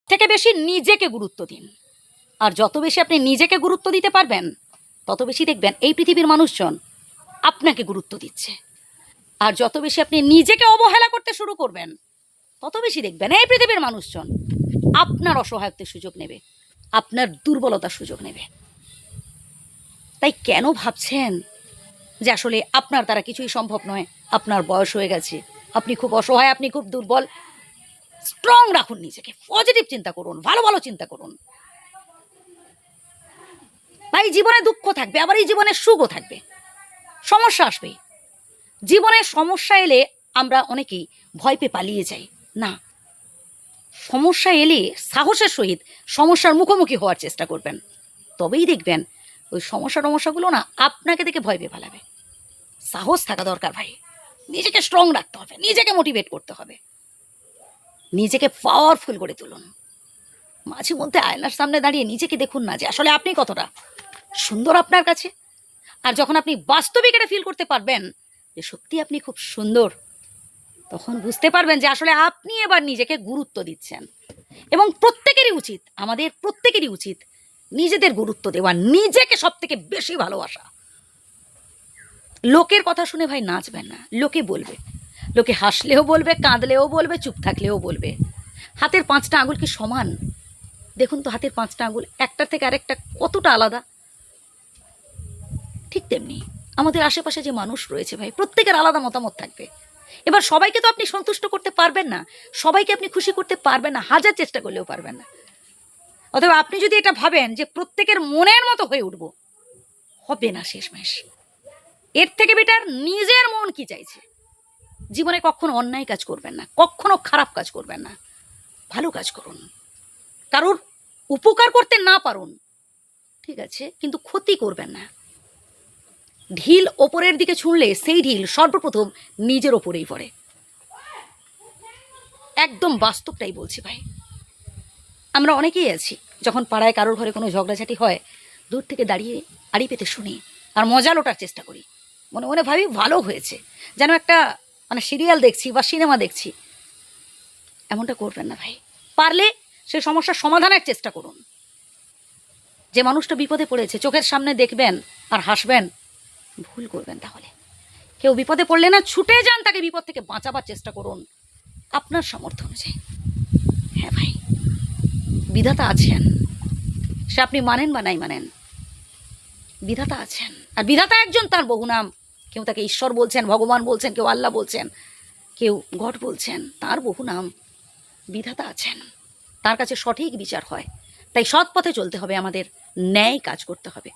থেকে বেশি নিজেকে গুরুত্ব দিন। আর যত বেশি আপনি নিজেকে গুরুত্ব দিতে পারবেন, তত বেশি দেখবেন এই পৃথিবীর মানুষজন আপনাকে গুরুত্ব দিচ্ছে। আর যত বেশি আপনি নিজেকে অবহেলা করতে শুরু করবেন, তত বেশি দেখবেন এই পৃথিবীর মানুষজন আপনার অসহায়ত্বের সুযোগ নেবে, আপনার দুর্বলতার সুযোগ নেবে। তাই কেন ভাবছেন যে আসলে আপনার দ্বারা কিছুই সম্ভব নয়? আপনার বয়স হয়ে গেছে, আপনি খুব অসহায়, আপনি খুব দুর্বল। স্ট্রং রাখুন নিজেকে, পজিটিভ চিন্তা করুন, ভালো ভালো চিন্তা করুন। ভাই, জীবনে দুঃখ থাকবে, আবার এই জীবনে সুখও থাকবে, সমস্যা আসবে। জীবনে সমস্যা এলে আমরা অনেকেই ভয় পেয়ে পালিয়ে যাই। না, সমস্যা এলে সাহসের সহিত সমস্যার মুখোমুখি হওয়ার চেষ্টা করবেন। তবেই দেখবেন ওই সমস্যাগুলো না আপনাকে দেখে ভয় পেয়ে পালাবে। সাহস থাকা দরকার ভাই, নিজেকে স্ট্রং রাখতে হবে, নিজেকে মোটিভেট করতে হবে, নিজেকে পাওয়ারফুল করে তুলুন। মাঝে মধ্যে আয়নার সামনে দাঁড়িয়ে নিজেকে দেখুন না যে আসলে আপনি কতটা সুন্দর আপনার কাছে। আর যখন আপনি বাস্তবিক এটা ফিল করতে পারবেন যে সত্যি আপনি খুব সুন্দর, তখন বুঝতে পারবেন যে আসলে আপনি এবার নিজেকে গুরুত্ব দিচ্ছেন। এবং প্রত্যেকেরই উচিত, আমাদের প্রত্যেকেরই উচিত নিজেদের গুরুত্ব দেওয়া, নিজেকে সব থেকে বেশি ভালোবাসা। লোকের কথা শুনে ভাই নাচবেন না। লোকে বলবে, লোকে হাসলেও বলবে, কাঁদলেও বলবে, চুপ থাকলেও বলবে। হাতের 5টা আঙুল কি সমান? দেখুন তো হাতের 5টা আঙুল একটার থেকে আরেকটা কতটা আলাদা। ঠিক তেমনি আমাদের আশেপাশে যে মানুষ রয়েছে ভাই, প্রত্যেকের আলাদা মতামত থাকবে। এবার সবাইকে তো আপনি সন্তুষ্ট করতে পারবেন না, সবাইকে আপনি খুশি করতে পারবেন না, হাজার চেষ্টা করলেও পারবেন না। অথবা আপনি যদি এটা ভাবেন যে প্রত্যেকের মনের মতো হয়ে উঠব, হবে না শেষমেশ। এর থেকে বেটার নিজের মন কি চাইছে। জীবনে কখনো অন্যায় কাজ করবেন না, কখনো খারাপ কাজ করবেন না, ভালো কাজ করুন। কারোর উপকার করতে না পারুন, ঠিক আছে, কিন্তু ক্ষতি করবেন না। ঢিল ওপরের দিকে ছুঁড়লে সেই ঢিল সর্বপ্রথম নিজের ওপরেই পড়ে। একদম বাস্তবটাই বলছি ভাই। আমরা অনেকেই আছি, যখন পাড়ায় কারোর ঘরে কোনো ঝগড়াঝাটি হয়, দূর থেকে দাঁড়িয়ে আড়ি পেতে শুনি আর মজা লোটার চেষ্টা করি। মনে মনে ভাবি ভালো হয়েছে, যেন একটা সিরিয়াল দেখছি বা সিনেমা দেখছি। এমনটা করবেন না ভাই। পারলে সে সমস্যার সমাধানের চেষ্টা করুন। যে মানুষটা বিপদে পড়েছে চোখের সামনে দেখবেন আর হাসবেন, ভুল করবেন তাহলে। কেউ বিপদে পড়লে না ছুটে যান, তাকে বিপদ থেকে বাঁচাবার চেষ্টা করুন আপনার সামর্থ্য অনুযায়ী। হ্যাঁ ভাই, বিধাতা আছেন, সে আপনি মানেন বা নাই মানেন, বিধাতা আছেন। আর বিধাতা একজন, তার বহু নাম। কেউ তাকে ঈশ্বর বলছেন, ভগবান বলছেন, কেউ আল্লাহ বলছেন, কেউ গড বলছেন, তার বহু নাম। বিধাতা আছেন, তার কাছে সঠিক বিচার হয়। তাই সৎ পথে চলতে হবে, আমাদের ন্যায় কাজ করতে হবে।